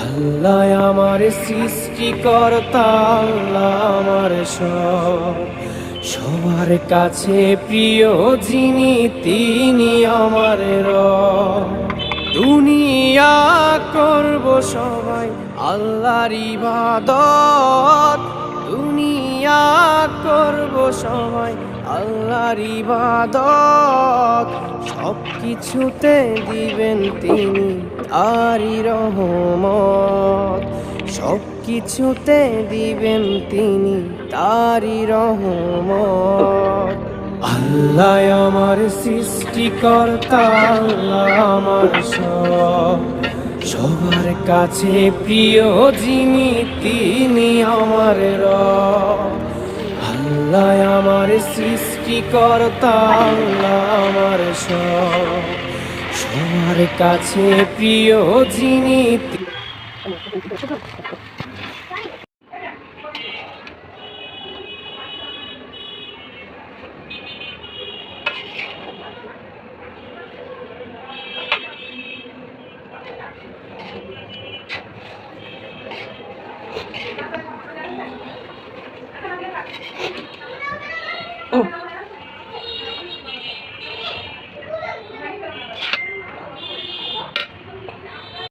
আল্লাহ আমার সৃষ্টিকর্তা, আল্লাহ আমার সব, সবার কাছে প্রিয় যিনি তিনি আমার রব। দুনিয়া করব সবাই আল্লাহর ইবাদত, দুনিয়া করব সবাই আল্লাহর ইবাদত, সব কিছুতে দিবেন তিনি তারই রহমত, সব কিছুতে দিবেন তিনি তারই রহমত। আল্লাহ আমার সৃষ্টিকর্তা, আল্লাহ আমার সব, সবার কাছে প্রিয় যিনি তিনি আমার রব। আল্লাহ আমার সৃষ্টিকর্তা, আল্লাহ আমার সব, সবার কাছে প্রিয় যিনি